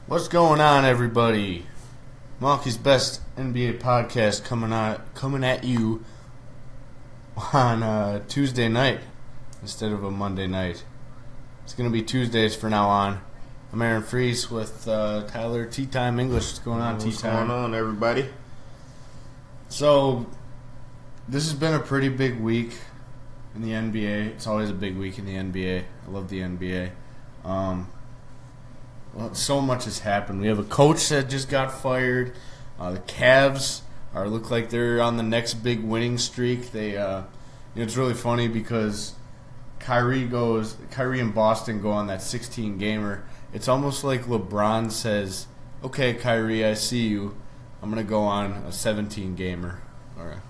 What's going on, everybody? Milwaukee's Best NBA Podcast coming at you on Tuesday night instead of a Monday night. It's going to be Tuesdays from now on. I'm Aaron Freese with Tyler Tea Time English. What's going on, Tea Time? What's going on, everybody? So, this has been a pretty big week in the NBA. It's always a big week in the NBA. I love the NBA. Well, so much has happened. We have a coach that just got fired. The Cavs look like they're on the next big winning streak. It's really funny because Kyrie and Boston go on that 16-gamer. It's almost like LeBron says, "Okay, Kyrie, I see you. I'm gonna go on a 17-gamer." Or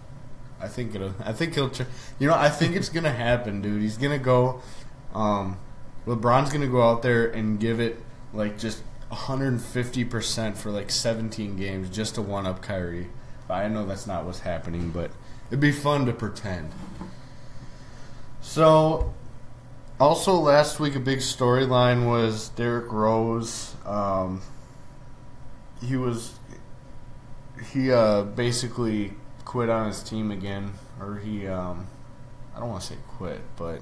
I think it's gonna happen, dude. He's gonna go. LeBron's gonna go out there and give it like just 150% for like 17 games just to one-up Kyrie. I know that's not what's happening, but it'd be fun to pretend. So, also last week a big storyline was Derrick Rose. He basically quit on his team again, or he I don't want to say quit, but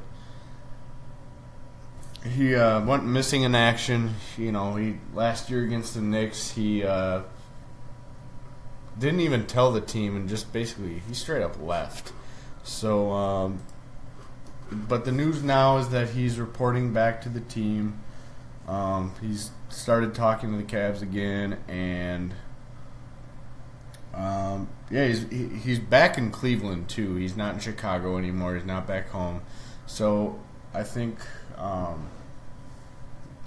he went missing in action. He last year against the Knicks, he didn't even tell the team and just basically he straight up left. So, but the news now is that he's reporting back to the team. He's started talking to the Cavs again, and he's back in Cleveland too. He's not in Chicago anymore. He's not back home. So I think.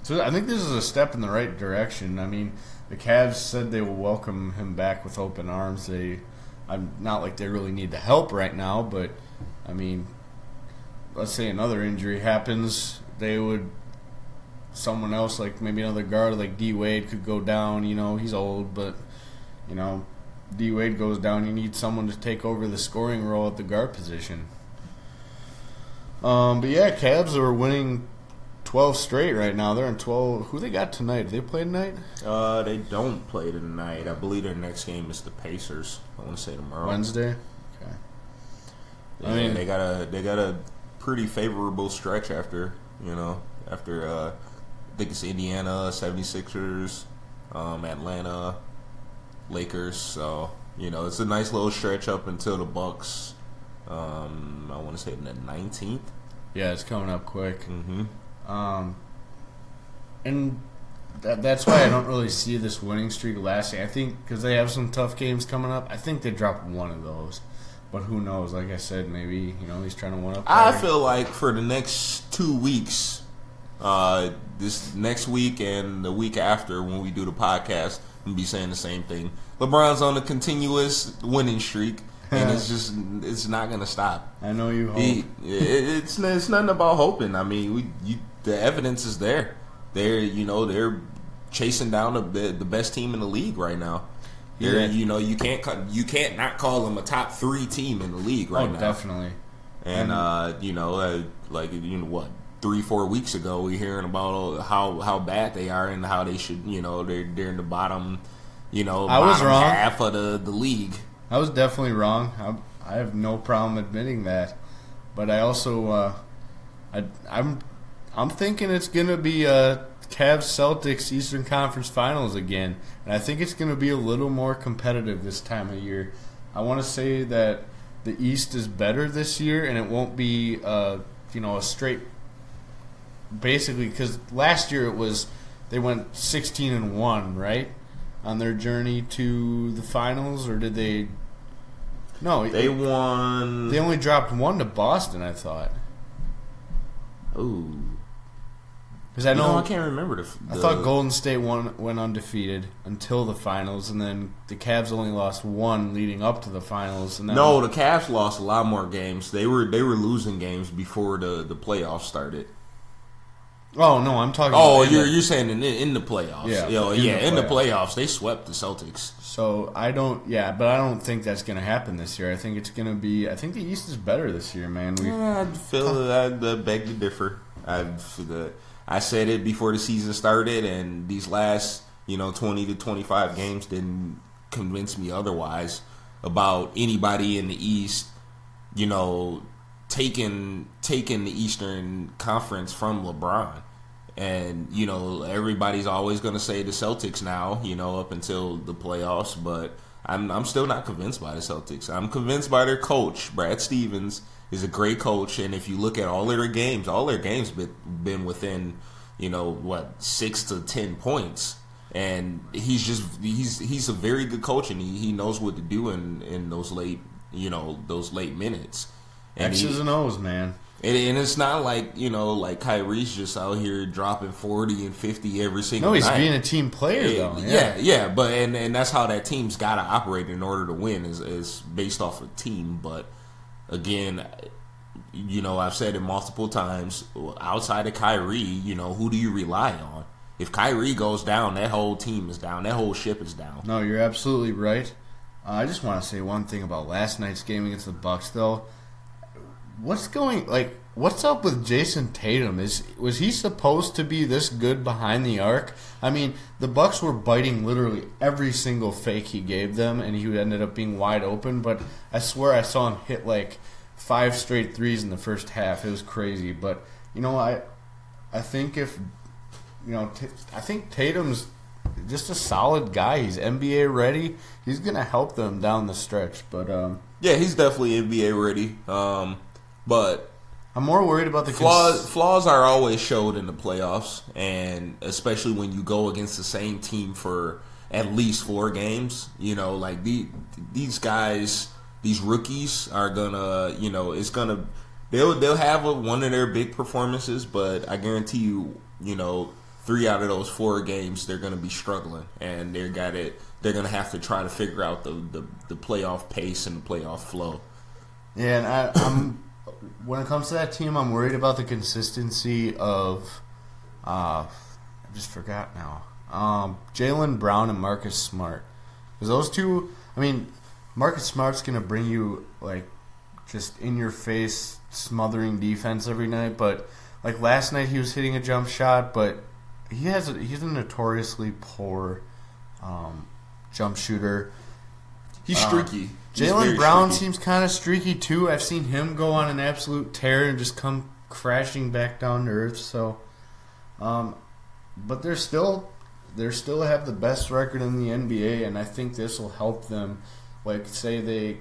So I think this is a step in the right direction. I mean, the Cavs said they will welcome him back with open arms. I'm not like they really need the help right now, but I mean, let's say another injury happens, someone else, like maybe another guard like D Wade could go down. He's old, but D Wade goes down. You need someone to take over the scoring role at the guard position. But yeah, Cavs are winning 12 straight right now. They're in 12. Who they got tonight? Do they play tonight? They don't play tonight. I believe their next game is the Pacers. I want to say tomorrow. Wednesday? Okay. Yeah, they got a pretty favorable stretch after I think it's Indiana, 76ers, Atlanta, Lakers. So, it's a nice little stretch up until the Bucks. I want to say the 19th. Yeah, it's coming up quick. Mm-hmm. And that's why I don't really see this winning streak lasting. I think because they have some tough games coming up, I think they drop one of those. But who knows? Like I said, maybe he's trying to one-up. I feel like for the next 2 weeks, this next week and the week after when we do the podcast, I'm going to be saying the same thing. LeBron's on a continuous winning streak. And it's not going to stop. I know you hope. It's nothing about hoping. I mean, the evidence is there. They're chasing down the best team in the league right now. You can't not call them a top 3 team in the league right now. Definitely. And 3-4 weeks ago we hearing about how bad they are and how they should they're in the bottom half of the league. I was definitely wrong. I have no problem admitting that, but I also I'm thinking it's gonna be Cavs Celtics Eastern Conference Finals again, and I think it's gonna be a little more competitive this time of year. I want to say that the East is better this year, and it won't be a straight. Basically, because last year they went 16-1, right? On their journey to the finals, or did they? No, they won. They only dropped one to Boston, I thought. Ooh, because I know I can't remember I thought Golden State went undefeated until the finals, and then the Cavs only lost one leading up to the finals. And then no, the Cavs lost a lot more games. They were losing games before the playoffs started. Oh no, I'm talking. Oh, you're saying in the playoffs? Yeah, in the playoffs they swept the Celtics. So I don't think that's going to happen this year. I think it's going to be. I think the East is better this year, man. I beg to differ. I said it before the season started, and these last 20 to 25 games didn't convince me otherwise about anybody in the East, taking the Eastern Conference from LeBron. And, everybody's always going to say the Celtics now, up until the playoffs. But I'm still not convinced by the Celtics. I'm convinced by their coach. Brad Stevens is a great coach. And if you look at all their games been within, 6 to 10 points. And he's a very good coach, and he knows what to do in those late minutes. And X's and O's, man. And it's not like, like Kyrie's just out here dropping 40 and 50 every single night. No, he's being a team player, though. Yeah. But and that's how that team's got to operate in order to win is based off of team. But, again, I've said it multiple times, outside of Kyrie, who do you rely on? If Kyrie goes down, that whole team is down. That whole ship is down. No, you're absolutely right. I just want to say one thing about last night's game against the Bucks, though. What's up with Jason Tatum? Was he supposed to be this good behind the arc? I mean, the Bucks were biting literally every single fake he gave them, and he ended up being wide open. But I swear I saw him hit like 5 straight threes in the first half. It was crazy. But I think I think Tatum's just a solid guy. He's NBA ready. He's gonna help them down the stretch. But yeah, he's definitely NBA ready. But I'm more worried about the flaws are always showed in the playoffs, and especially when you go against the same team for at least 4 games. Like these guys, these rookies are gonna, they'll have one of their big performances, but I guarantee you, 3 out of those 4 games they're gonna be struggling, and they're gonna have to try to figure out the playoff pace and the playoff flow. Yeah, and I'm. When it comes to that team, I'm worried about the consistency of, I just forgot now, Jaylen Brown and Marcus Smart. Because those two, Marcus Smart's going to bring you, just in-your-face, smothering defense every night. But, last night he was hitting a jump shot, but he's a notoriously poor jump shooter. He's streaky. Jaylen Brown seems kind of streaky too. I've seen him go on an absolute tear and just come crashing back down to earth. So, but they're still have the best record in the NBA, and I think this will help them. Say they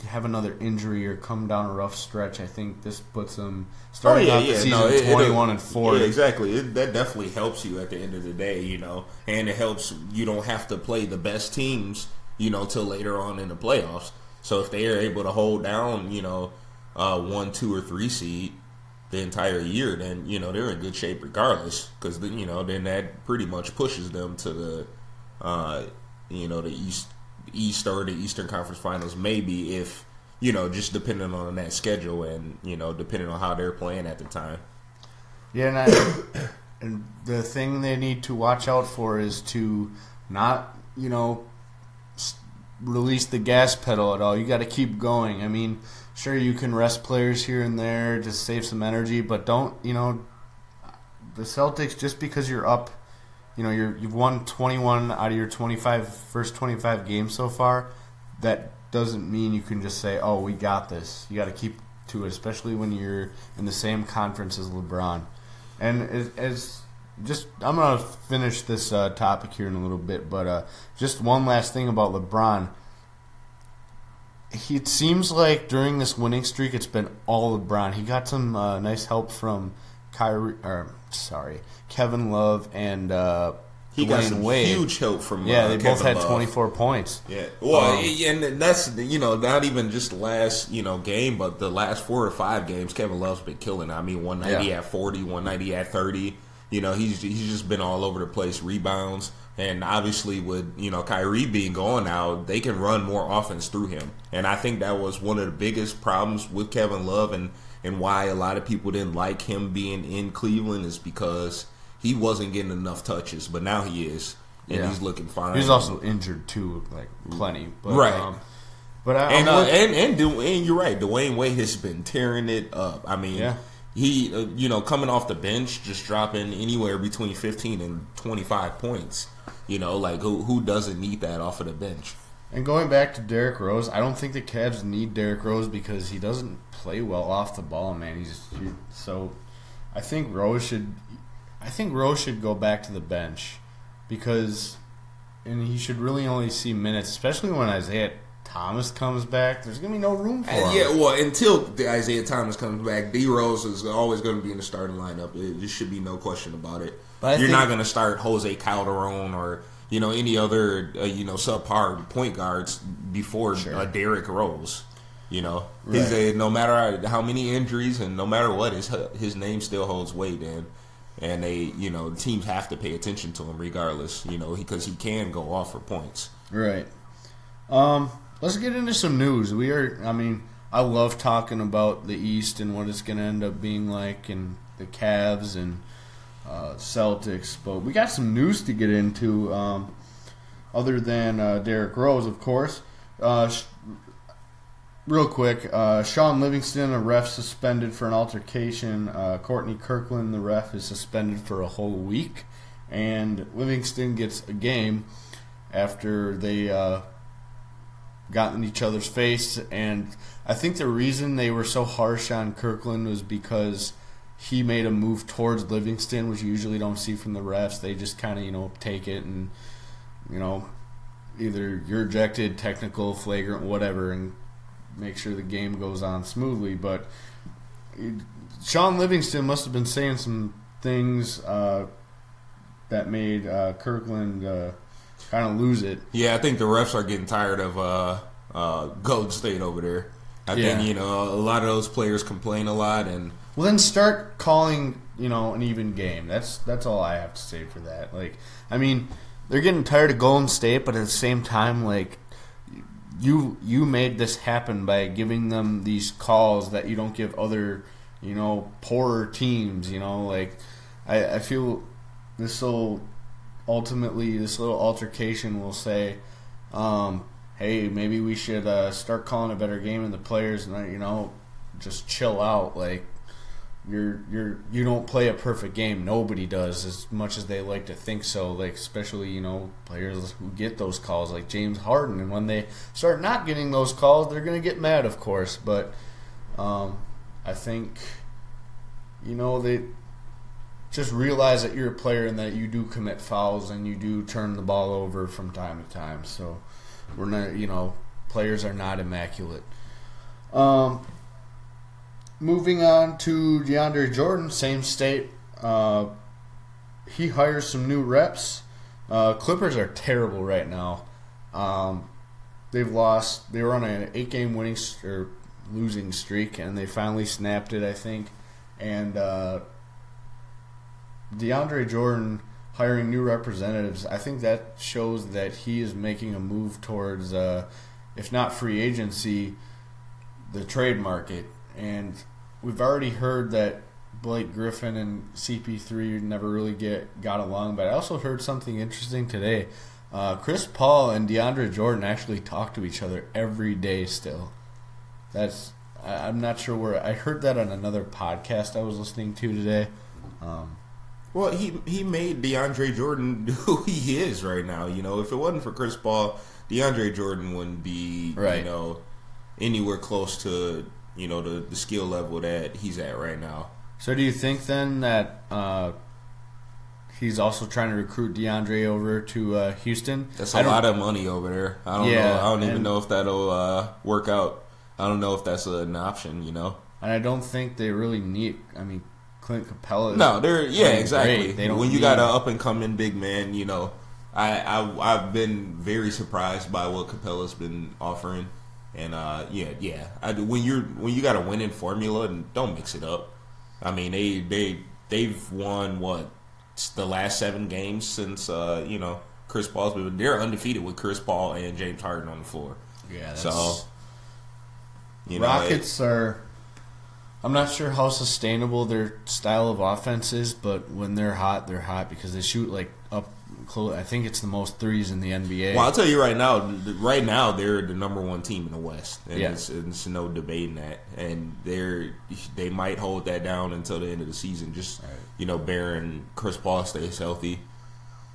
have another injury or come down a rough stretch. I think this puts them starting out the season 21-4. Yeah, exactly. That definitely helps you at the end of the day, and it helps you don't have to play the best teams, till later on in the playoffs. So if they are able to hold down, 1, 2, or 3 seed the entire year, then, they're in good shape regardless. Because, then that pretty much pushes them to the, the East or the Eastern Conference Finals, maybe, if, just depending on that schedule and, depending on how they're playing at the time. Yeah, and the thing they need to watch out for is to not, release the gas pedal at all. You got to keep going. Sure, you can rest players here and there to save some energy, but don't, the Celtics, just because you're up, you've won 21 out of your first 25 games so far, that doesn't mean you can just say, oh, we got this. You got to keep to it, especially when you're in the same conference as LeBron. And I'm going to finish this topic here in a little bit, but just one last thing about LeBron. It seems like during this winning streak, it's been all LeBron. He got some nice help from Kevin Love and he got some Wade. Huge help from they Kevin both had Love. 24 points. Yeah, well, and that's not even just the last game, but the last 4 or 5 games, Kevin Love's been killing. One night he had 40, one night he had 30. He's just been all over the place, rebounds, and obviously with Kyrie being gone now, they can run more offense through him, and I think that was one of the biggest problems with Kevin Love and why a lot of people didn't like him being in Cleveland is because he wasn't getting enough touches, but now he is, and he's looking fine. He's also injured too, plenty. But, right. But and you're right, Dwayne Wade has been tearing it up. he, coming off the bench, just dropping anywhere between 15 and 25 points. Like who doesn't need that off of the bench? And going back to Derrick Rose, I don't think the Cavs need Derrick Rose because he doesn't play well off the ball, man. So I think Rose should go back to the bench because he should really only see minutes, especially when Isaiah Thomas comes back. There's going to be no room for him. Yeah, well, until Isaiah Thomas comes back, D Rose is always going to be in the starting lineup. There should be no question about it. You're not going to start Jose Calderon or any other subpar point guards before Derrick Rose. Right. No matter how many injuries and no matter what, his name still holds weight, and they teams have to pay attention to him regardless, because he can go off for points. Right. Let's get into some news. I love talking about the East and what it's going to end up being like, and the Cavs and Celtics, but we got some news to get into other than Derrick Rose, of course. Real quick, Sean Livingston, a ref, suspended for an altercation. Courtney Kirkland, the ref, is suspended for a whole week, and Livingston gets a game after they got in each other's face. And I think the reason they were so harsh on Kirkland was because he made a move towards Livingston, which you usually don't see from the refs. They just kind of, take it and, either you're ejected, technical, flagrant, whatever, and make sure the game goes on smoothly. But Sean Livingston must have been saying some things that made Kirkland kind of lose it. Yeah, I think the refs are getting tired of Golden State over there. I think, a lot of those players complain a lot, and well, then start calling, an even game. That's all I have to say for that. They're getting tired of Golden State, but at the same time, you made this happen by giving them these calls that you don't give other, poorer teams. I feel this little altercation will say, hey, maybe we should start calling a better game, and the players, just chill out. You don't play a perfect game. Nobody does, as much as they like to think so. Especially players who get those calls, like James Harden. And when they start not getting those calls, they're gonna get mad, of course. But I think they just realize that you're a player and that you do commit fouls and you do turn the ball over from time to time. So we're not, players are not immaculate. Moving on to DeAndre Jordan, same state. He hires some new reps. Clippers are terrible right now. They've lost. They were on an 8-game losing streak, and they finally snapped it, I think. And DeAndre Jordan hiring new representatives, I think that shows that he is making a move towards, if not free agency, the trade market. And we've already heard that Blake Griffin and CP3 never really got along, but I also heard something interesting today. Chris Paul and DeAndre Jordan actually talk to each other every day still. I'm not sure where. I heard that on another podcast I was listening to today. Well, he made DeAndre Jordan who he is right now. If it wasn't for Chris Paul, DeAndre Jordan wouldn't be anywhere close to the skill level that he's at right now. So do you think then that he's also trying to recruit DeAndre over to Houston? That's a lot of money over there. I don't know. I don't even know if that'll work out. I don't know if that's an option, And I don't think they really need. Clint Capella. No, exactly. They don't when you got an up and coming big man, I've been very surprised by what Capella's been offering. And when you got a winning formula, and don't mix it up. They've won the last 7 games since Chris Paul's been. They're undefeated with Chris Paul and James Harden on the floor. Yeah, so Rockets are. I'm not sure how sustainable their style of offense is, but when they're hot because they shoot up I think it's the most threes in the NBA. Well, I'll tell you right now. Right now, they're the number one team in the West, and Yeah. it's no debating that. And they might hold that down until the end of the season. Just bearing Chris Paul stays healthy.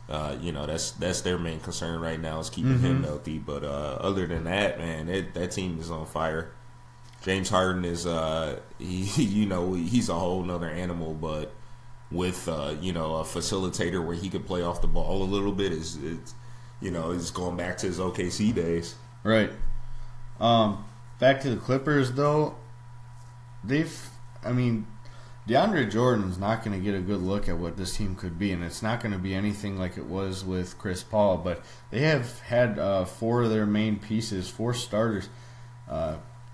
That's their main concern right now is keeping him healthy. But other than that, man, that team is on fire. James Harden is he's a whole nother animal, but with a facilitator where he could play off the ball a little bit is going back to his OKC days. Right. Back to the Clippers though. DeAndre Jordan's not going to get a good look at what this team could be, and it's not going to be anything like it was with Chris Paul. But they have had 4 of their main pieces, 4 starters.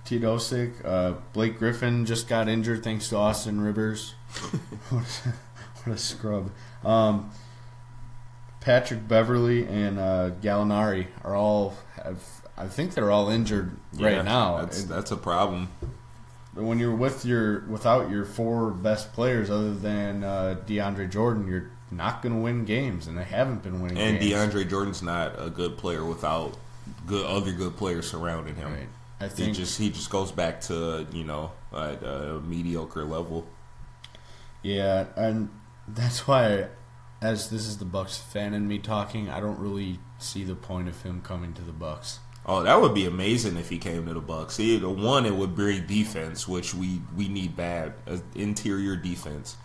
Teodosic, Blake Griffin just got injured thanks to Austin Rivers. What a scrub. Patrick Beverly and Gallinari are all I think they're all injured right now. That's a problem. When you're without your 4 best players other than DeAndre Jordan, you're not going to win games, and they haven't been winning games. And DeAndre Jordan's not a good player without other good players surrounding him. Right. I think he just goes back to at a mediocre level. Yeah, and that's why, as this is the Bucks fan in me talking, I don't really see the point of him coming to the Bucks. Oh, that would be amazing if he came to the Bucks. One, it would bring defense, which we need bad, interior defense.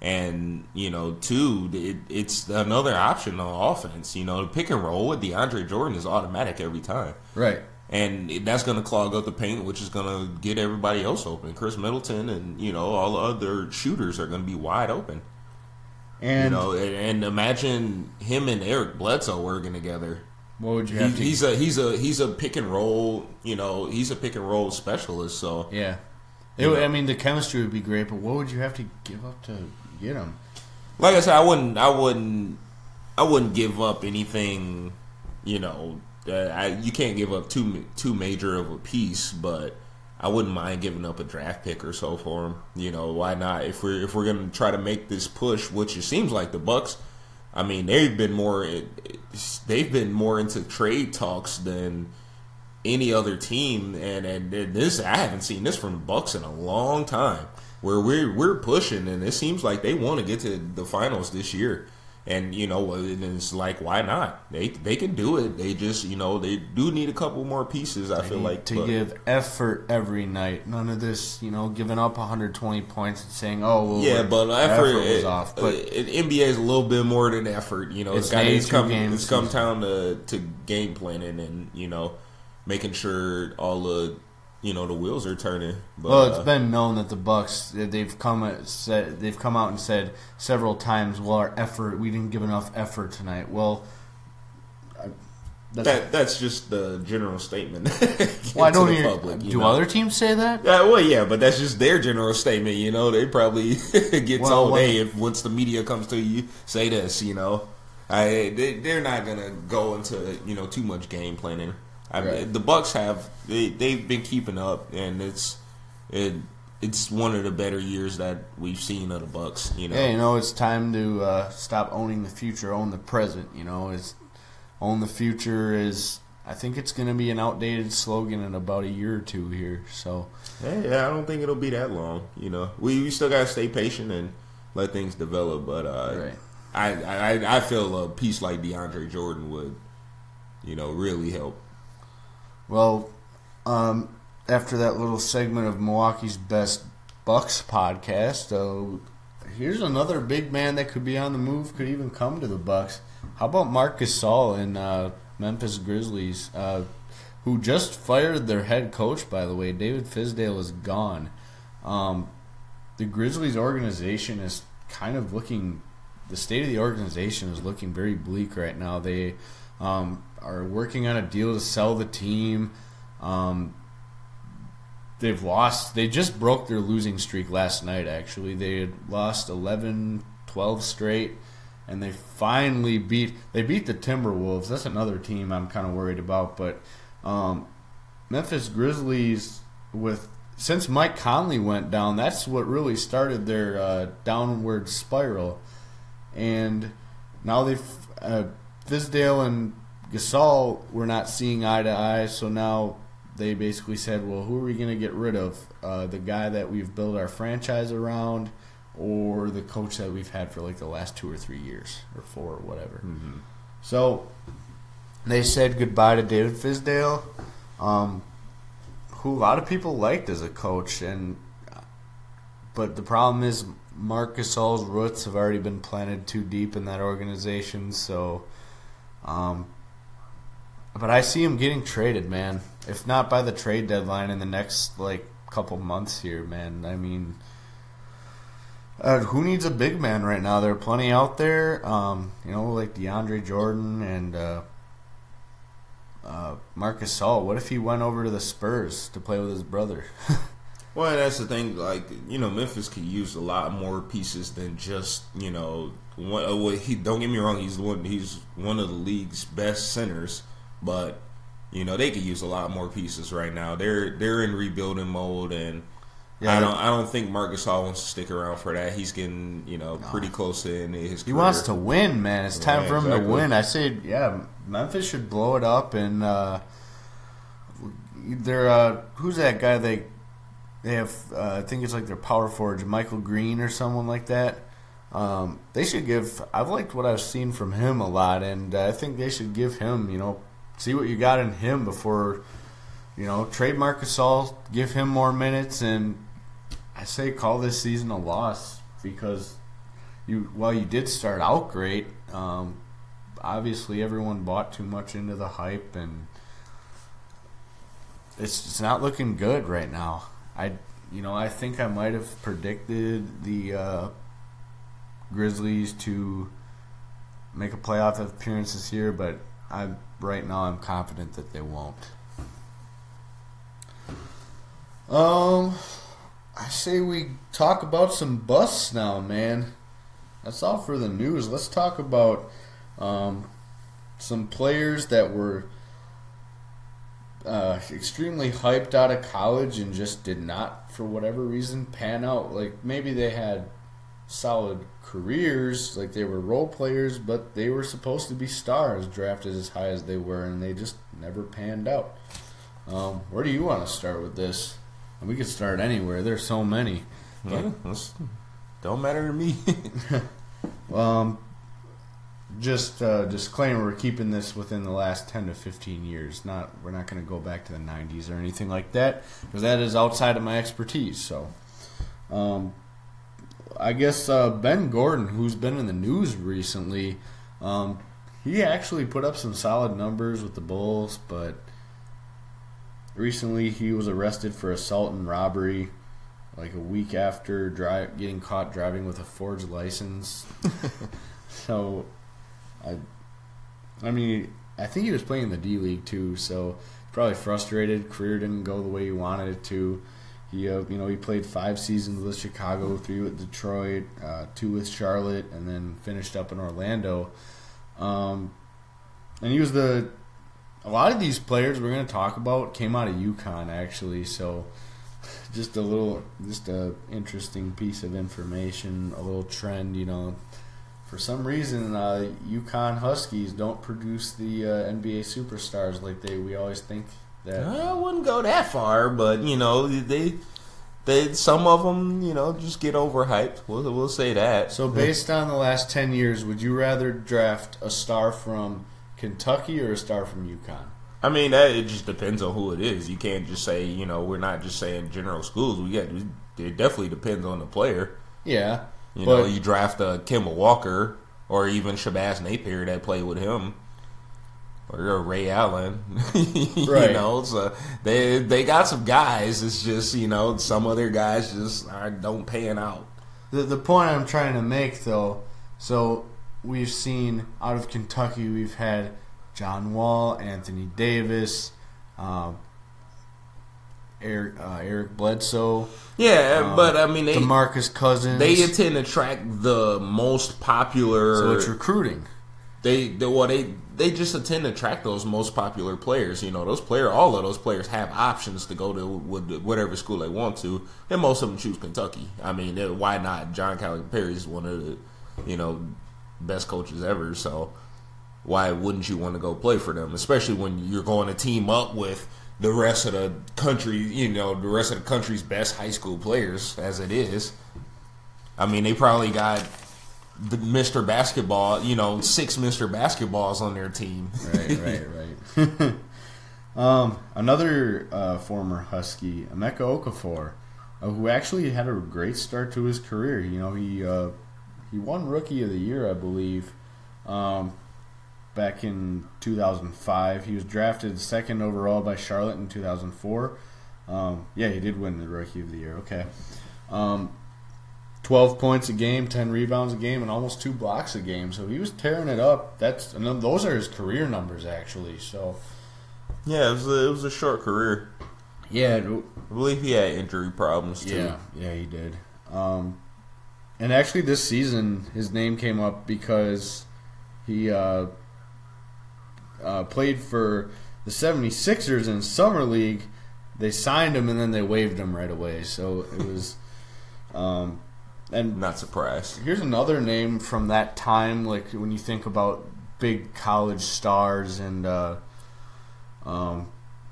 And, 2, it's another option on offense. The pick and roll with DeAndre Jordan is automatic every time. Right. And that's going to clog up the paint, which is going to get everybody else open. Chris Middleton and, all the other shooters are going to be wide open. And and imagine him and Eric Bledsoe working together. What would you have he's a pick and roll, he's a pick and roll specialist, so yeah. The chemistry would be great, but what would you have to give up to get him? Like I said, I wouldn't give up anything, you can't give up too major of a piece, but I wouldn't mind giving up a draft pick or so for him. Why not? If we're going to try to make this push, which it seems like the Bucks, they've been more into trade talks than any other team, and this I haven't seen this from the Bucks in a long time. Where we're pushing, and it seems like they want to get to the finals this year. And it's like, why not? They can do it. They just they do need a couple more pieces. I feel like to give effort every night. None of this giving up 120 points and saying, oh well, but effort was off. But NBA is a little bit more than effort. It's come down to game planning and making sure all the the wheels are turning. But, it's been known that the Bucks they've come out and said several times, well, we didn't give enough effort tonight. Well, that's just the general statement. Well, I don't hear. Public, do other teams say that? But that's just their general statement. They probably get told, hey, once the media comes to you, say this. They're not gonna go into too much game planning. Right. The Bucks they've been keeping up, and it's one of the better years that we've seen of the Bucks. Yeah, it's time to stop owning the future, own the present. Own the future is. I think it's going to be an outdated slogan in about a year or two here. So yeah, I don't think it'll be that long. We still got to stay patient and let things develop. But right. I feel a piece like DeAndre Jordan would really help. Well, after that little segment of Milwaukee's Best Bucks podcast, here's another big man that could be on the move, could even come to the Bucks. How about Marc Gasol in Memphis Grizzlies, who just fired their head coach, by the way. David Fizdale is gone. The Grizzlies organization is kind of looking – the state of the organization is looking very bleak right now. They are working on a deal to sell the team. They've lost. They just broke their losing streak last night, actually. They had lost 11, 12 straight, and they finally beat the Timberwolves. That's another team I'm kind of worried about. But Memphis Grizzlies, since Mike Conley went down, that's what really started their downward spiral. And now Fizdale and Gasol were not seeing eye to eye, so now they basically said, well, who are we going to get rid of? The guy that we've built our franchise around, or the coach that we've had for like the last 2 or 3 years, or 4 or whatever. Mm-hmm. So they said goodbye to David Fizdale, who a lot of people liked as a coach, but the problem is Marc Gasol's roots have already been planted too deep in that organization. So, but I see him getting traded, man. If not by the trade deadline in the next couple months here, man. I mean, who needs a big man right now? There are plenty out there, like DeAndre Jordan and Marc Gasol. What if he went over to the Spurs to play with his brother? Well, that's the thing. Memphis could use a lot more pieces than just one. Don't get me wrong. He's one of the league's best centers, but they could use a lot more pieces right now. They're in rebuilding mode, and I don't think Marc Gasol wants to stick around for that. He's getting pretty close to in his career. He wants to win, man. It's time for him to win. I say, Memphis should blow it up, and who's that guy they have? I think it's like their power forward, Michael Green or someone like that. They should give. I've liked what I've seen from him a lot, and I think they should give him, see what you got in him before, trade Marc Gasol, give him more minutes, and I say call this season a loss because you did start out great. Obviously, everyone bought too much into the hype, and it's not looking good right now. I think I might have predicted the Grizzlies to make a playoff appearance this year, but right now I'm confident that they won't. I say we talk about some busts now, man. That's all for the news. Let's talk about some players that were extremely hyped out of college and just did not, for whatever reason, pan out. Like, maybe they had solid careers, like they were role players, but they were supposed to be stars, drafted as high as they were, and they just never panned out. Where do you want to start with this? And we could start anywhere. There's so many. Yeah, don't matter to me. Just disclaimer, we're keeping this within the last 10 to 15 years. We're not going to go back to the 90s or anything like that, because that is outside of my expertise. So, I guess Ben Gordon, who's been in the news recently, he actually put up some solid numbers with the Bulls, but recently he was arrested for assault and robbery like a week after getting caught driving with a forged license. So, I mean, I think he was playing in the D League too, so probably frustrated. Career didn't go the way he wanted it to. He, he played 5 seasons with Chicago, 3 with Detroit, 2 with Charlotte, and then finished up in Orlando. And he was a lot of these players we're going to talk about came out of UConn, actually. So just a interesting piece of information, a little trend, For some reason, UConn Huskies don't produce the NBA superstars like we always think that. I wouldn't go that far, but they some of them just get overhyped. We'll say that. So based on the last 10 years, would you rather draft a star from Kentucky or a star from UConn? I mean, it just depends on who it is. You can't just say we're not just saying general schools. It definitely depends on the player. Yeah. You draft a Kemba Walker or even Shabazz Napier that played with him, or a Ray Allen. Right. So they got some guys. It's just some other guys just don't pan out. The point I'm trying to make, though, so we've seen out of Kentucky, we've had John Wall, Anthony Davis, Eric Bledsoe. Yeah, but I mean, DeMarcus Cousins. They tend to track the most popular. So it's recruiting. They just tend to track those most popular players. All of those players have options to go to whatever school they want to, and most of them choose Kentucky. I mean, why not? John Calipari is one of the best coaches ever. So why wouldn't you want to go play for them? Especially when you're going to team up with the rest of the country, the rest of the country's best high school players, as it is. I mean, they probably got the Mr. Basketball, 6 Mr. Basketballs on their team. Right. Another former Husky, Emeka Okafor, who actually had a great start to his career. He won Rookie of the Year, I believe, back in 2005. He was drafted 2nd overall by Charlotte in 2004. He did win the Rookie of the Year. Okay. 12 points a game, 10 rebounds a game, and almost 2 blocks a game. So he was tearing it up. Those are his career numbers, actually. So, yeah, it was a short career. Yeah, I believe he had injury problems too. Yeah, he did. And actually, this season, his name came up because he played for the 76ers in Summer League. They signed him, and then they waived him right away. So it was... and not surprised. Here's another name from that time, like when you think about big college stars, and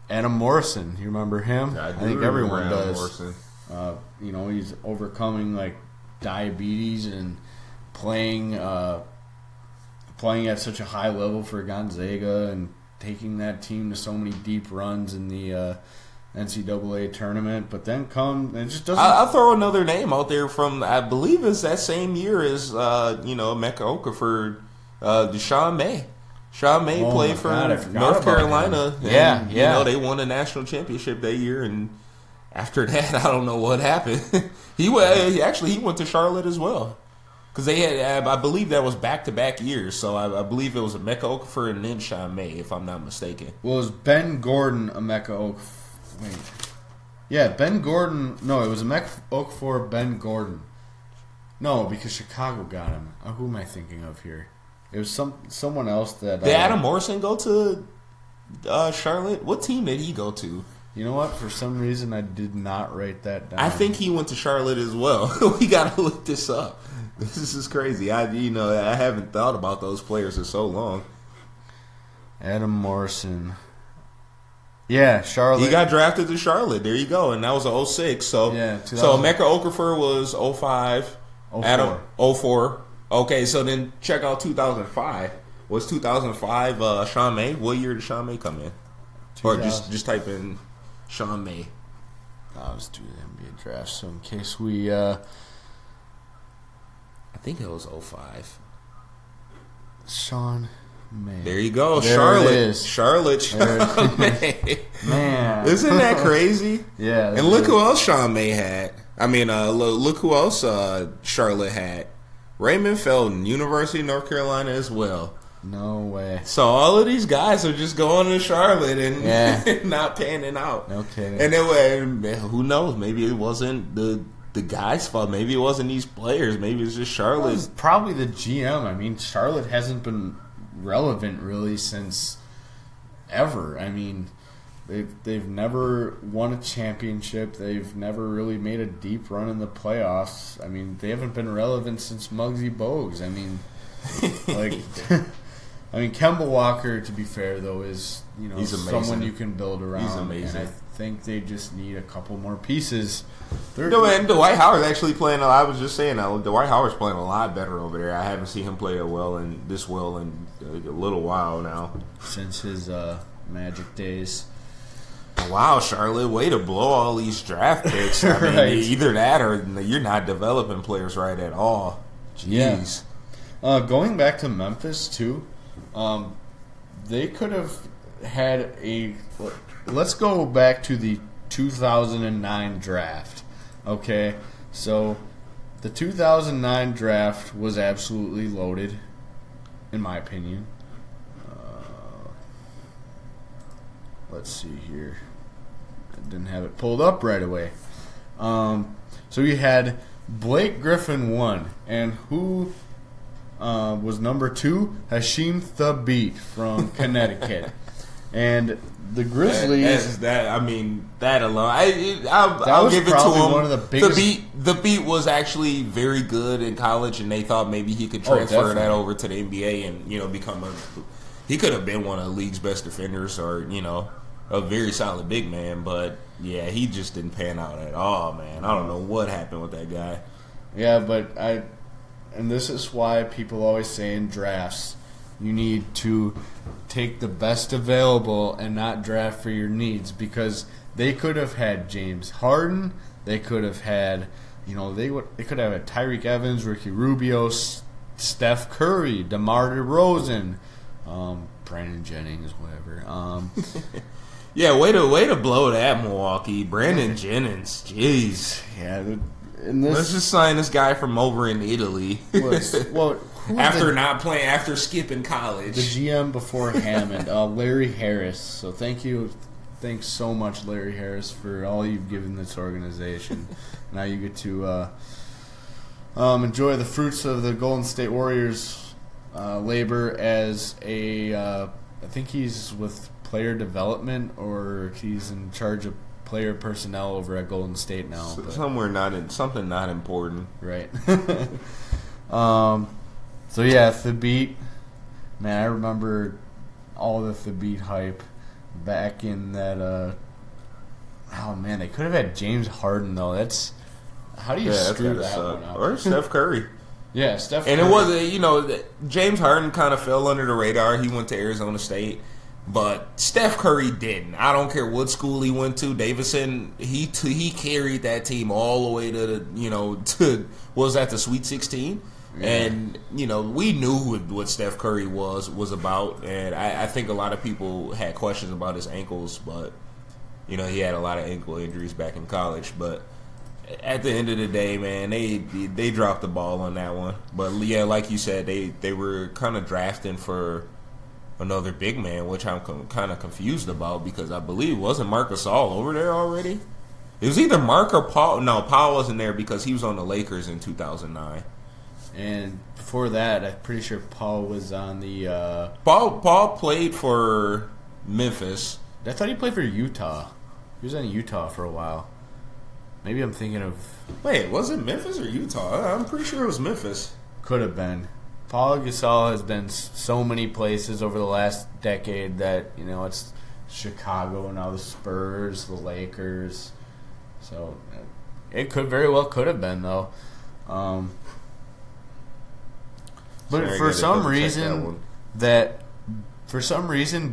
Adam Morrison. You remember him? I think everyone does. Morrison. He's overcoming like diabetes and playing at such a high level for Gonzaga and taking that team to so many deep runs in the NCAA tournament, but then it just doesn't. I'll throw another name out there from, I believe it's that same year as Emeka Okafor, Deshaun May. Sean May played for North Carolina. Yeah. They won a national championship that year, and after that, I don't know what happened. He went to Charlotte as well. Because they had, I believe that was back-to-back years, so I believe it was Emeka Okafor and then Sean May, if I'm not mistaken. Well, it was Ben Gordon, Emeka Okafor. Wait. Yeah, Ben Gordon. No, it was Emeka Okafor, Ben Gordon. No, because Chicago got him. Who am I thinking of here? It was someone else that... Did Adam Morrison go to Charlotte? What team did he go to? You know what? For some reason, I did not write that down. I think he went to Charlotte as well. We got to look this up. This is crazy. I haven't thought about those players in so long. Adam Morrison. Yeah, Charlotte. He got drafted to Charlotte. There you go. And that was a 06. So Emeka Okafor was 05. 04. Adam 04. Okay, so then check out 2005. Was 2005 Sean May? What year did Sean May come in? Or just type in Sean May. I'll just do the NBA draft. So in case we... I think it was 05. Sean May. There you go. There Charlotte. It is. Charlotte. Sean May. Man. Isn't that crazy? Yeah. And look who else Sean May had. I mean, look who else Charlotte had. Raymond Felton, University of North Carolina as well. No way. So all of these guys are just going to Charlotte and not panning out. No kidding. And then, who knows? Maybe it wasn't the guy's fault. Maybe it wasn't these players. Maybe it's just Charlotte. Well, it's probably the GM. I mean, Charlotte hasn't been relevant really since ever. I mean, they've never won a championship. They've never really made a deep run in the playoffs. I mean, they haven't been relevant since Muggsy Bogues. I mean, Kemba Walker, to be fair, though, is someone you can build around. He's amazing. And I think they just need a couple more pieces. And Dwight Howard's actually playing. I was just saying, Dwight Howard's playing a lot better over there. I haven't seen him play this well in a little while now. Since his Magic days. Wow, Charlotte, way to blow all these draft picks. I mean, Right. Either that or you're not developing players right at all. Jeez. Yeah. Going back to Memphis, too, they could have had let's go back to the 2009 draft. Okay? So, the 2009 draft was absolutely loaded, in my opinion. Let's see here. I didn't have it pulled up right away. So you had Blake Griffin 1, and who was number 2? Hasheem Thabeet from Connecticut. And the Grizzlies... That alone. I'll give it to him. One of the biggest... Thabeet was actually very good in college, and they thought maybe he could transfer that over to the NBA and become he could have been one of the league's best defenders, or a very solid big man. But yeah, he just didn't pan out at all, man. I don't know what happened with that guy. Yeah, but and this is why people always say in drafts, you need to take the best available and not draft for your needs, because they could have had James Harden, they could have had, they could have had Tyreek Evans, Ricky Rubio, Steph Curry, DeMar DeRozan, Brandon Jennings, whatever. Yeah, way to blow that, Milwaukee. Brandon Jennings, jeez. Yeah, let's just sign this guy from over in Italy. After skipping college. The GM before Hammond, Larry Harris. So thanks so much, Larry Harris, for all you've given this organization. Now you get to enjoy the fruits of the Golden State Warriors' labor as I think he's with player development, or he's in charge of player personnel over at Golden State now. Something not important. Right. So yeah, Thabit, man, I remember all the Thabit hype back in that. Oh man, they could have had James Harden though. How do you screw that one up? Or Steph Curry. Yeah, Steph Curry. And it was James Harden kind of fell under the radar. He went to Arizona State. But Steph Curry didn't. I don't care what school he went to. Davidson, he carried that team all the way to the Sweet 16. Yeah. And we knew what Steph Curry was about. And I think a lot of people had questions about his ankles, but he had a lot of ankle injuries back in college. But at the end of the day, man, they dropped the ball on that one. But yeah, like you said, they were kind of drafting for another big man, which I'm kind of confused about, because I believe wasn't Marc Gasol over there already? It was either Marc or Paul. No, Paul wasn't there because he was on the Lakers in 2009. And before that, I'm pretty sure Paul was on the... Paul played for Memphis. I thought he played for Utah. He was in Utah for a while. Maybe I'm thinking of... Wait, was it Memphis or Utah? I'm pretty sure it was Memphis. Could have been. Paul Gasol has been so many places over the last decade that, it's Chicago, now the Spurs, the Lakers. So it very well could have been, though. But for some reason,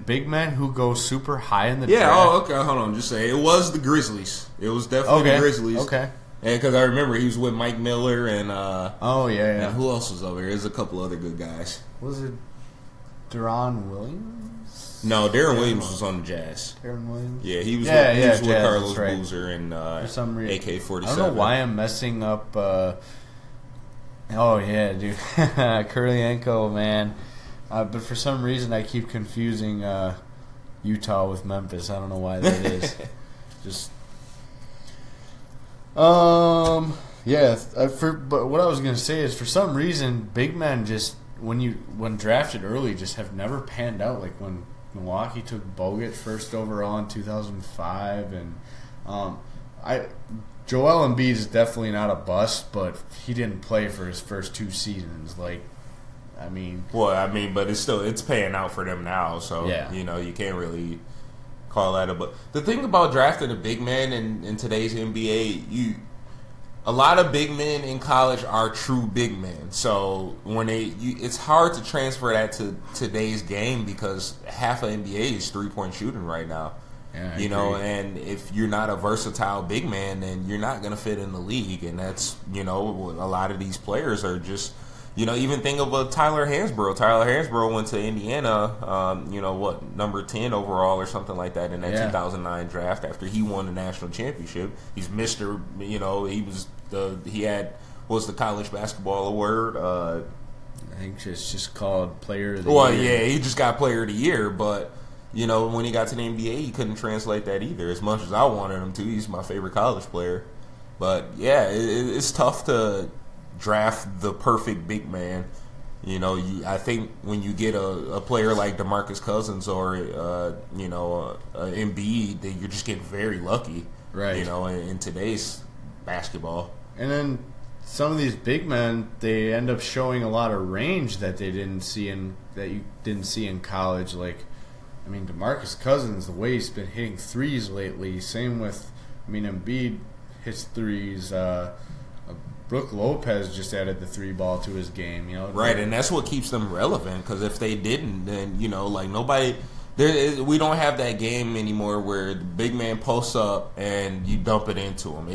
big men who go super high in the draft. Yeah, okay, hold on. Just say it was the Grizzlies. It was definitely the Grizzlies. Okay. And because I remember he was with Mike Miller and and who else was over here? There's a couple other good guys. Was it Deron Williams? No, Darren Williams was on the Jazz. Darren Williams? Yeah, he was with Carlos right. Boozer and for some reason, AK-47. I don't know why I'm messing up. Oh yeah, dude, Kurylenko, man. But for some reason, I keep confusing Utah with Memphis. I don't know why that is. Just. But what I was gonna say is, for some reason, big men just when drafted early just have never panned out. Like when Milwaukee took Bogut first overall in 2005, and Joel Embiid is definitely not a bust, but he didn't play for his first two seasons. But it's paying out for them now. So yeah. You can't really call that but the thing about drafting a big man in today's NBA, a lot of big men in college are true big men. So when it's hard to transfer that to today's game, because half of NBA is 3-point shooting right now. Yeah, and if you're not a versatile big man, then you're not going to fit in the league. And that's, a lot of these players are just, even think of Tyler Hansbrough. Tyler Hansbrough went to Indiana, number 10 overall or something like that in that 2009 draft after he won the national championship. He's Mr. He had, what was the college basketball award? I think it's just called Player of the Year. Well, yeah, he just got Player of the Year, but, when he got to the NBA, he couldn't translate that either. As much as I wanted him to, he's my favorite college player. But, yeah, it's tough to draft the perfect big man. I think when you get a player like DeMarcus Cousins or Embiid, that you're just getting very lucky, right? In today's basketball. And then some of these big men, they end up showing a lot of range that you didn't see in college. Like, I mean, DeMarcus Cousins, the way he's been hitting threes lately. Same with, Embiid hits threes. Brook Lopez just added the three ball to his game. Right, and that's what keeps them relevant. Because if they didn't, then nobody. We don't have that game anymore where the big man posts up and you dump it into him.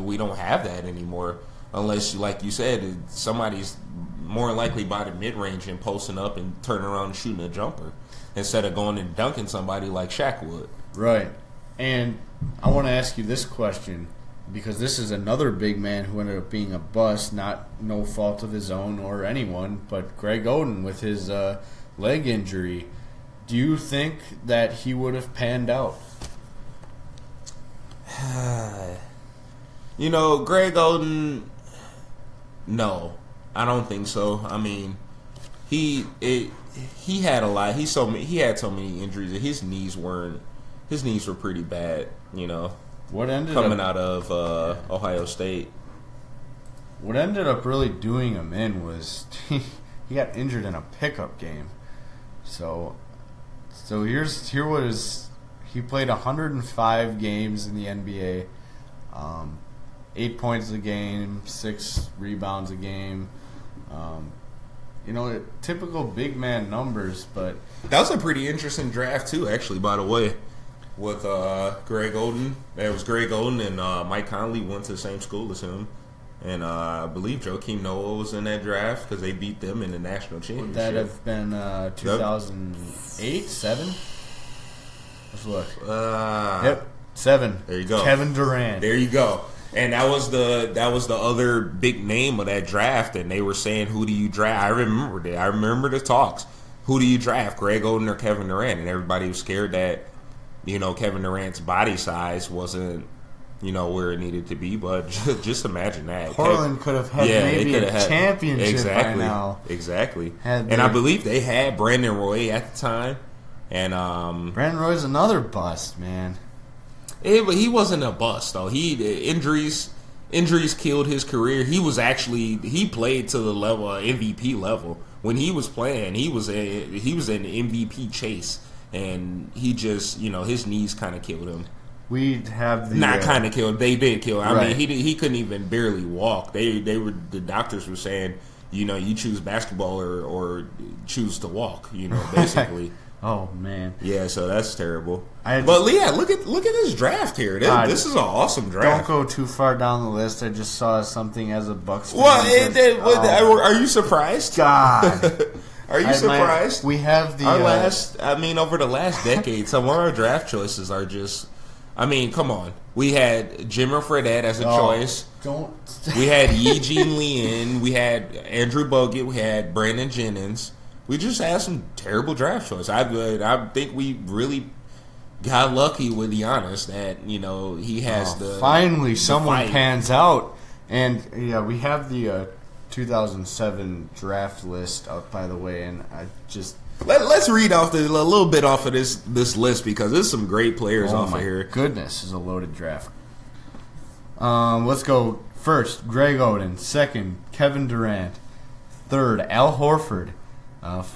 We don't have that anymore. Unless, like you said, somebody's more likely by the mid-range and posting up and turning around and shooting a jumper instead of going and dunking somebody like Shaq would. Right. And I want to ask you this question, because this is another big man who ended up being a bust, no fault of his own or anyone, but Greg Oden with his leg injury. Do you think that he would have panned out? Greg Oden... No, I don't think so. I mean, he had a lot. He had so many injuries that his knees were pretty bad. What ended coming out of Ohio State. What ended up really doing him in was he got injured in a pickup game. So he played 105 games in the NBA. 8 points a game, 6 rebounds a game. Typical big man numbers, but... That was a pretty interesting draft, too, actually, by the way, with Greg Oden. It was Greg Oden and Mike Conley went to the same school as him. And I believe Joakim Noah was in that draft because they beat them in the national championship. Would that have been 2008, 7? Let's look. Yep, 7. There you go. Kevin Durant. There you go. And that was the other big name of that draft, and they were saying, who do you draft? I remember that. I remember the talks. Who do you draft, Greg Oden or Kevin Durant? And everybody was scared that, Kevin Durant's body size wasn't, where it needed to be. But just imagine that. Portland could have had maybe a championship by now. Exactly. And I believe they had Brandon Roy at the time. And Brandon Roy's another bust, man. He wasn't a bust though. Injuries killed his career. He played to the level MVP level when he was playing. He was in MVP chase, and he just his knees kind of killed him. We have the not kind of killed. They did kill him. Right. I mean, he couldn't even barely walk. The doctors were saying you choose basketball or choose to walk. Basically. Oh man. Yeah, so that's terrible. Look at this draft here. This is an awesome draft. Don't go too far down the list. I just saw something as a Bucks fan. Are you surprised? God. Are you surprised? We have the over the last decade, some of our draft choices are just. I mean, come on. We had Jimmer Fredette as a choice. We had Eugene Leon. We had Andrew Bogut. We had Brandon Jennings. We just had some terrible draft choices. I think we really got lucky with Giannis that he has finally someone pans out, and we have the 2007 draft list up, by the way, and I just let's read off a little bit off of this list because there's some great players off of here. Goodness, is a loaded draft. Let's go first. Greg Oden. Second, Kevin Durant. Third, Al Horford.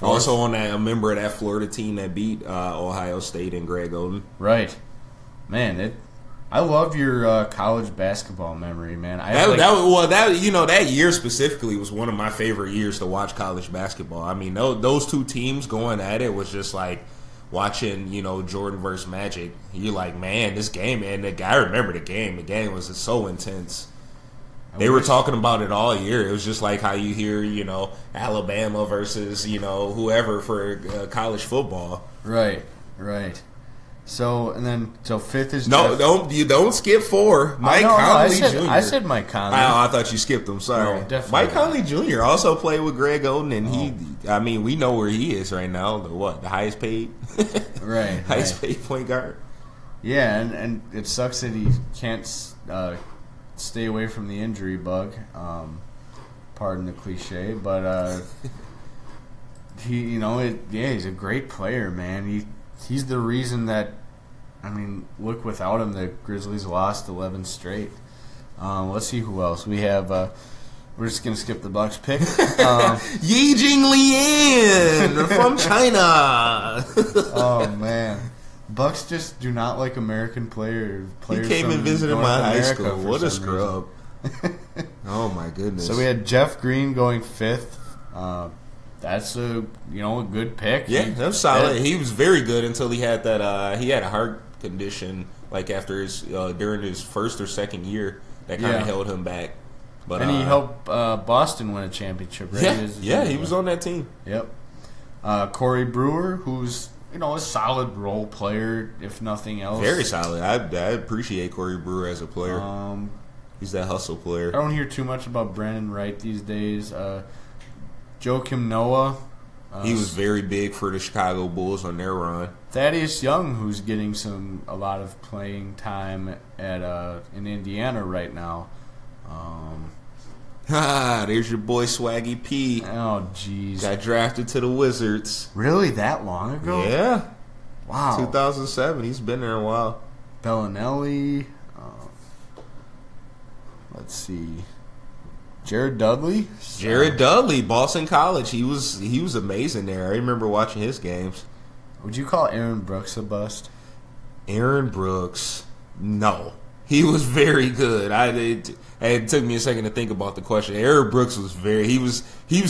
Also on a member of that Florida team that beat Ohio State and Greg Oden. Right. Man, I love your college basketball memory, man. That year specifically was one of my favorite years to watch college basketball. I mean, those two teams going at it was just like watching, Jordan versus Magic. You're like, man, this game, man. I remember the game. The game was just so intense. They were talking about it all year. It was just like how you hear, Alabama versus, whoever for college football. Right. So fifth is you don't skip 4. Mike Conley Jr. I said Mike Conley. I thought you skipped him. Sorry. No, definitely Mike Conley Jr. also played with Greg Oden, and we know where he is right now. The highest paid, right? Highest paid point guard. Yeah, and it sucks that he can't stay away from the injury bug. Pardon the cliche, but he's a great player, man. He's the reason that, look, without him, the Grizzlies lost 11 straight. Let's see who else. We have We're just gonna skip the Bucks pick. Yi Jing Lian from China. Oh man, Bucks just do not like American players. He came and visited North my high America school. What a some scrub! Oh my goodness. So we had Jeff Green going 5th. That's a good pick. Yeah, that was solid. He was very good until he had that. He had a heart condition like after his during his first or second year that kind of held him back. But and he helped Boston win a championship, right? He was on that team. Yep. Corey Brewer, who's a solid role player, if nothing else. Very solid. I appreciate Corey Brewer as a player. He's that hustle player. I don't hear too much about Brandon Wright these days. Joakim Noah. He was very big for the Chicago Bulls on their run. Thaddeus Young, who's getting a lot of playing time at in Indiana right now. There's your boy Swaggy P. Oh, jeez. Got drafted to the Wizards. Really? That long ago? Yeah. Wow. 2007. He's been there a while. Bellinelli. Let's see. Jared Dudley? Jared Dudley, Boston College. He was amazing there. I remember watching his games. Would you call Aaron Brooks a bust? Aaron Brooks, no. He was very good. It took me a second to think about the question. Aaron Brooks was he was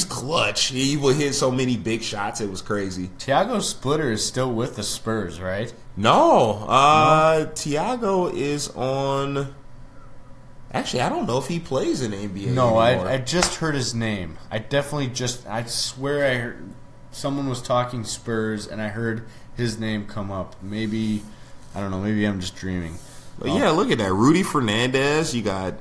clutch. He would hit so many big shots. It was crazy. Thiago Splitter is still with the Spurs, right? No. Thiago is on. Actually, I don't know if he plays in the NBA No, anymore. I just heard his name. I swear I heard someone was talking Spurs, and I heard his name come up. Maybe, I don't know, maybe I'm just dreaming. But yeah, look at that. Rudy Fernandez, you got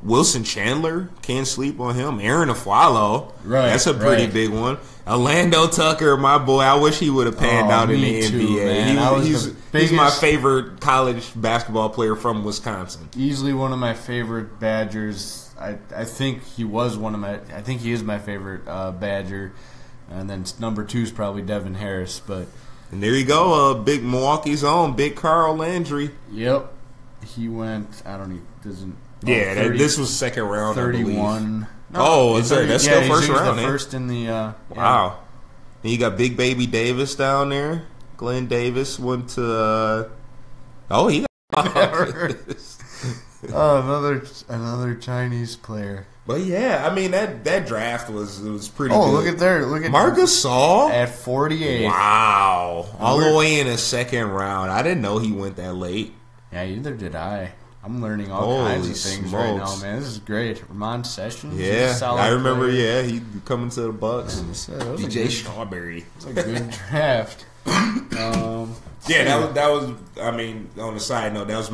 Wilson Chandler, can't sleep on him. Aaron Aflalo, that's a pretty big one. Orlando Tucker, my boy, I wish he would have panned out in the NBA. He's my favorite college basketball player from Wisconsin. Easily one of my favorite Badgers. I think he is my favorite Badger. And then number 2 is probably Devin Harris. And there you go, big Milwaukee's own, Big Carl Landry. Yep. He went, this was second round, 31. That's still first round. The first in the wow. And you got Big Baby Davis down there. Glenn Davis went to. He got. Another Chinese player. But yeah, I mean that draft was pretty. Oh, good. Look at Marcus Gasol at 48. Wow, all the way in the second round. I didn't know he went that late. Yeah, either did I. I'm learning all kinds of things right now, man. This is great. Ramon Sessions. Yeah, I remember. Player. Yeah, he coming to the Bucks. DJ Strawberry. It's a good draft. That was. I mean, on the side note, that was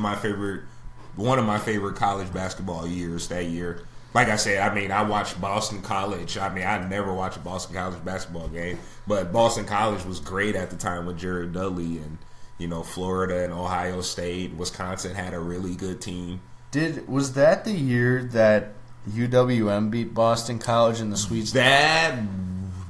one of my favorite college basketball years that year. Like I said, I watched Boston College. I never watched a Boston College basketball game, but Boston College was great at the time with Jared Dudley and Florida and Ohio State. Wisconsin had a really good team. Was that the year that UWM beat Boston College in the Sweet Spot? That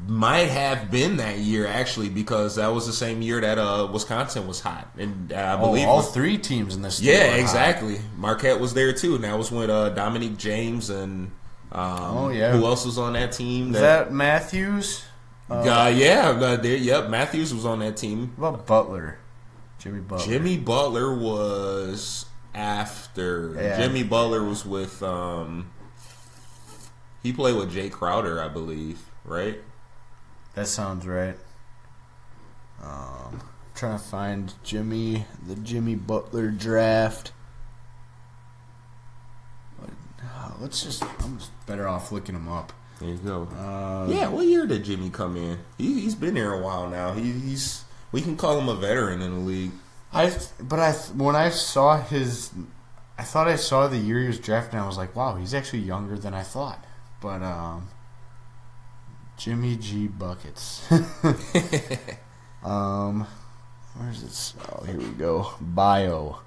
might have been that year, actually, because that was the same year that Wisconsin was hot. And I believe all 3 teams in the state. Yeah, exactly. Hot. Marquette was there too, and that was when Dominique James and who else was on that team? Was that Matthews? Matthews was on that team. What about Butler? Jimmy Butler. Jimmy Butler was after. Yeah. Jimmy Butler was with. He played with Jay Crowder, I believe. Right. That sounds right. Trying to find the Jimmy Butler draft. I'm just better off looking him up. There you go. What year did Jimmy come in? He's been there a while now. We can call him a veteran in the league. When I saw I thought I saw the year he was drafted, and I was like, wow, he's actually younger than I thought. But Jimmy G Buckets. Where's it? Oh, here we go. Bio.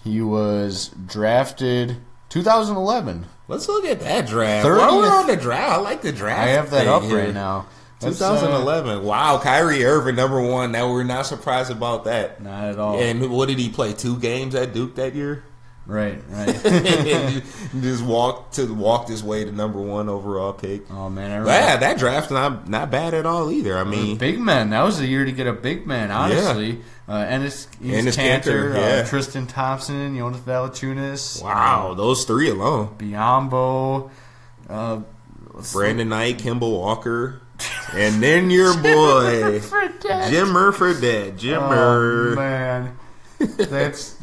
He was drafted 2011. Let's look at that draft. While we're on the draft, I like the draft. I have that up right now. 2011. Wow, Kyrie Irving, number 1. Now we're not surprised about that. Not at all. And what did he play? 2 games at Duke that year? Right. and just walked his way to number 1 overall pick. Oh man, that draft's not bad at all either. I mean, big men. That was the year to get a big man. Honestly, Enes Kanter, Tristan Thompson, Jonas Valanciunas. Wow, those 3 alone. Biyombo, Brandon Knight, Kemba Walker. And then your boy, Jimmer Fredette. Oh, man. That's...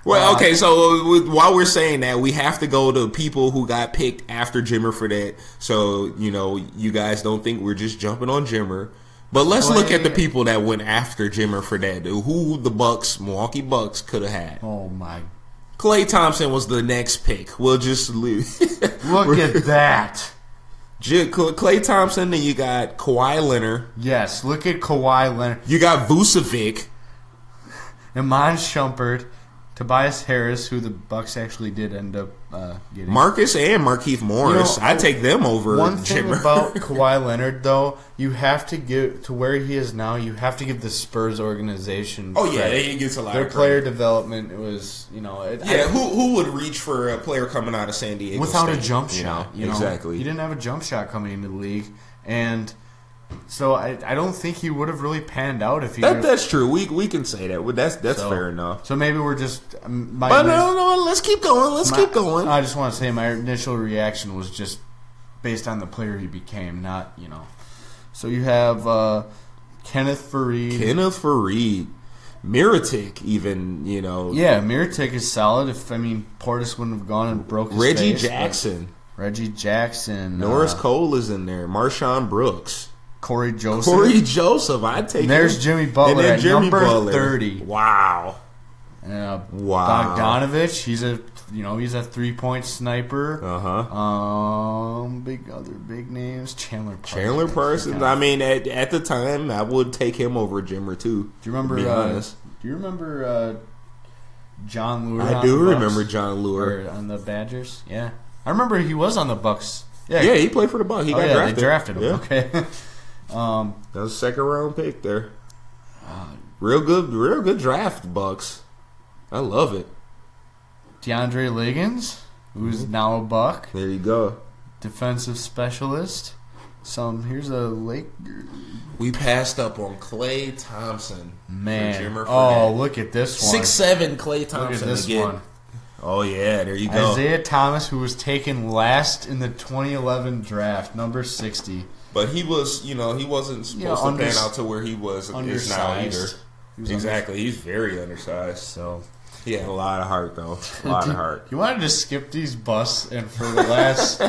Well, okay, so while we're saying that, we have to go to people who got picked after Jimmer Fredette. So, you guys don't think we're just jumping on Jimmer. But let's look at the people that went after Jimmer Fredette. Who the Milwaukee Bucks could have had. Oh, my. Klay Thompson was the next pick. We'll just leave. Look at that. Klay Thompson, then you got Kawhi Leonard. Yes, look at Kawhi Leonard. You got Vucevic. Iman Shumpert. Tobias Harris, who the Bucks actually did end up getting. Marcus and Markieff Morris. I take them over. One thing about Kawhi Leonard, though, you have to give to where he is now. You have to give the Spurs organization. Oh yeah, he gets a lot. Their of player development. It was who would reach for a player coming out of San Diego without State, a jump shot? Exactly. He didn't have a jump shot coming into the league, and. So I don't think he would have really panned out if he. That's true. We can say that. That's fair enough. So maybe we're just. But no. Let's keep going. Keep going. I just want to say my initial reaction was just based on the player he became, not So you have Kenneth Faried. Mirotic, even Yeah, Mirotic is solid. Portis wouldn't have gone and broke his Reggie face, Reggie Jackson. Norris Cole is in there. Marshawn Brooks. Corey Joseph, I'd take and there's him. Jimmy Butler at number 30. Wow. Bogdanovich, he's a 3-point sniper. Big names. Chandler Parsons. At the time, I would take him over Jimmer too. Do you remember? To be honest. Do you remember John Lure? I do remember John Lure on the Badgers. Yeah, I remember he was on the Bucks. Yeah, he played for the Bucks. He got drafted. They drafted him. Yeah. Okay. That was a second-round pick there. Real good draft, Bucks. I love it. DeAndre Liggins, who's now a Buck. There you go. Defensive specialist. Here's a Laker. We passed up on Klay Thompson. Man. Oh, look at this one. 6'7" Klay Thompson. Look at this again. one. Oh, yeah, there you go. Isaiah Thomas, who was taken last in the 2011 draft, number 60. But he was, he wasn't supposed to pan out to where he is now either. Exactly. He's very undersized. So he had a lot of heart, though. A lot of heart. You wanted to skip these busts, and for the last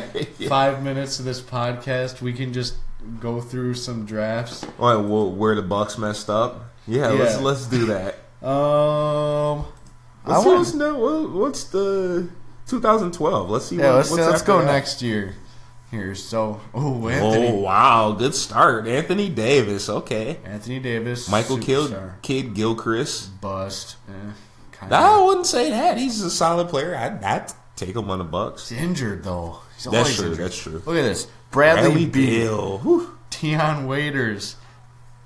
5 minutes of this podcast, we can just go through some drafts. All right, well, where the Bucks messed up? Yeah. Let's do that. What's the 2012? Let's see. Let's go next year. Here, Anthony. Oh, wow. Good start. Anthony Davis. Okay. Anthony Davis. Michael Kidd Gilchrist. Bust. I wouldn't say that. He's a solid player. I'd take him on the Bucks. He's injured, though. That's true. Look at this. Bradley Beal. Tion Waiters.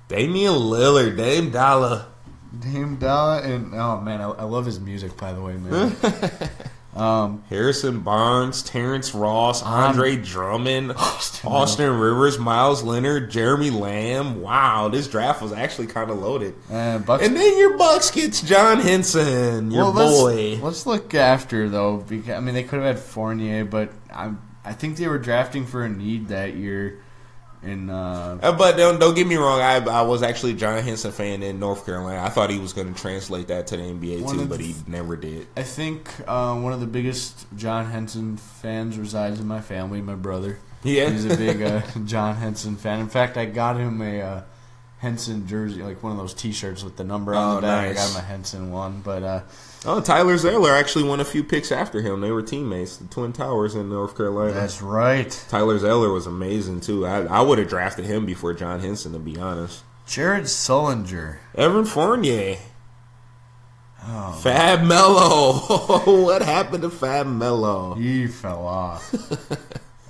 Damian Lillard. Dame Dollar. And oh, man, I love his music, by the way, man. Harrison Barnes, Terrence Ross, Andre Drummond, Austin Rivers, Miles Leonard, Jeremy Lamb. Wow, this draft was actually kind of loaded. And then your Bucks gets John Henson, your boy. Let's look after, though. Because, they could have had Fournier, but I think they were drafting for a need that year. But don't get me wrong, I was actually a John Henson fan in North Carolina. I thought he was going to translate that to the NBA too, but he never did. I think one of the biggest John Henson fans resides in my family, my brother. Yeah. He's a big John Henson fan. In fact, I got him a Henson jersey, like one of those T-shirts with the number on the back. Nice. I got him a Henson one, but... Tyler Zeller actually won a few picks after him. They were teammates, the Twin Towers in North Carolina. That's right. Tyler Zeller was amazing, too. I would have drafted him before John Henson, to be honest. Jared Sullinger. Evan Fournier. Oh, Fab Melo. What happened to Fab Melo? He fell off.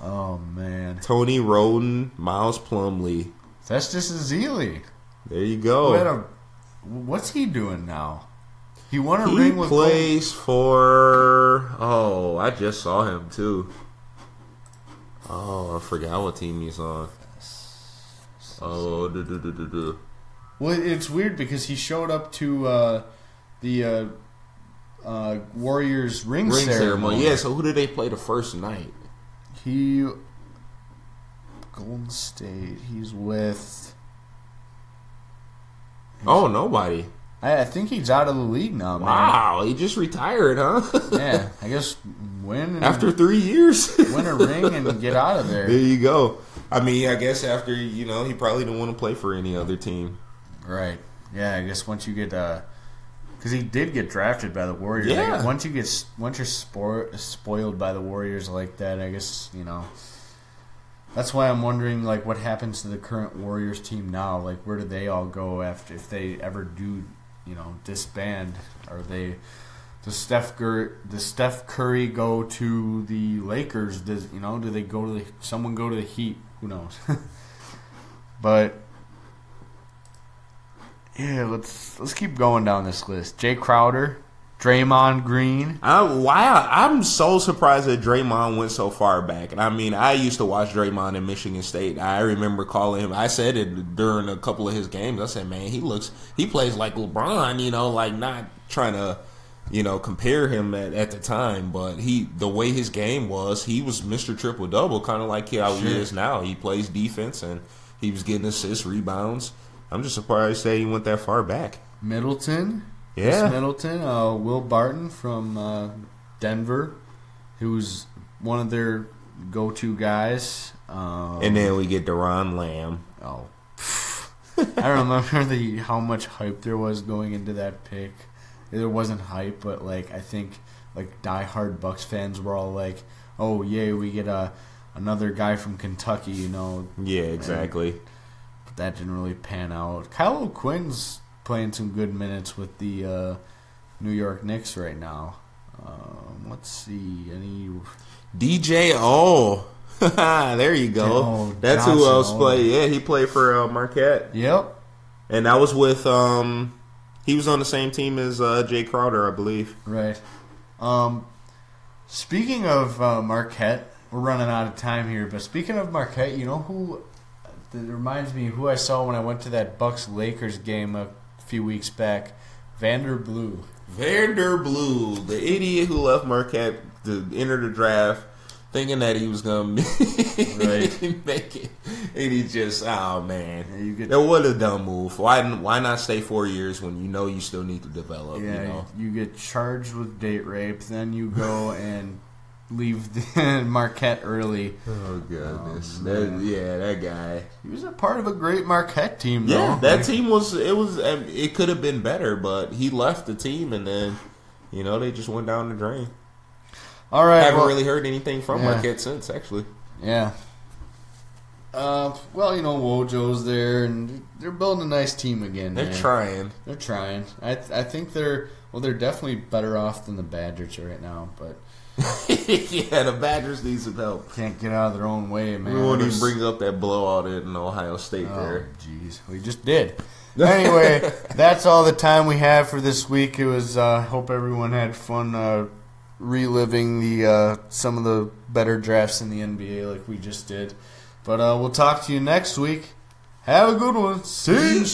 Oh, man. Tony Roden, Miles Plumlee. Festus Ezeli. There you go. What's he doing now? He won a ring with. He plays for. Oh, I just saw him too. Oh, I forgot what team he's on. Oh, Well, it's weird because he showed up to the Warriors ring ceremony. Yeah, so who did they play the first night? Golden State. He's with. Nobody. I think he's out of the league now, man. Wow, he just retired, huh? Yeah, I guess after 3 years. Win a ring and get out of there. There you go. I mean, I guess after, he probably didn't want to play for any other team. Right. Yeah, I guess once you get because he did get drafted by the Warriors. Yeah. Once you're spoiled by the Warriors like that, I guess, that's why I'm wondering, like, what happens to the current Warriors team now? Like, where do they all go after, if they ever do, disband? Does Steph Curry go to the Lakers? Do they go to someone go to the Heat? Who knows? But yeah, let's keep going down this list. Jay Crowder, Draymond Green. I'm so surprised that Draymond went so far back. And I mean, I used to watch Draymond in Michigan State. I remember calling him. I said it during a couple of his games. I said, man, he plays like LeBron. Like not trying to, compare him at the time. But the way his game was, he was Mr. Triple Double, kind of like how he is now. He plays defense and he was getting assists, rebounds. I'm just surprised that he went that far back. Middleton. Yeah. Chris Middleton. Will Barton from Denver, who's one of their go-to guys. And then we get Deron Lamb. Oh. I remember how much hype there was going into that pick. There wasn't hype, but I think diehard Bucks fans were all like, "Oh yay, we get another guy from Kentucky," Yeah, exactly. But that didn't really pan out. Kyle O'Quinn's playing some good minutes with the New York Knicks right now. Let's see, any DJ there you go. That's Johnson, who else played. Yeah, he played for Marquette. Yep. And that was with he was on the same team as Jay Crowder, I believe. Right. Speaking of Marquette, we're running out of time here, but speaking of Marquette, who that reminds me who I saw when I went to that Bucks-Lakers game a few weeks back? Vander Blue, the idiot who left Marquette to enter the draft thinking that he was going to make it. And he just, oh, man. That was a dumb move. Why not stay 4 years when you still need to develop? Yeah, you get charged with date rape, then you go and leave Marquette early. Oh, goodness. That guy. He was a part of a great Marquette team, though. Yeah, that team it could have been better, but he left the team, and then, they just went down the drain. All right. I haven't really heard anything from Marquette since, actually. Yeah. Wojo's there, and they're building a nice team again. They're trying. I think they're definitely better off than the Badgers right now, but yeah, the Badgers need some help. Can't get out of their own way, man. We won't even bring up that blowout in Ohio State there. Jeez, we just did. Anyway, that's all the time we have for this week. It was hope everyone had fun reliving the some of the better drafts in the NBA like we just did. But we'll talk to you next week. Have a good one. See you.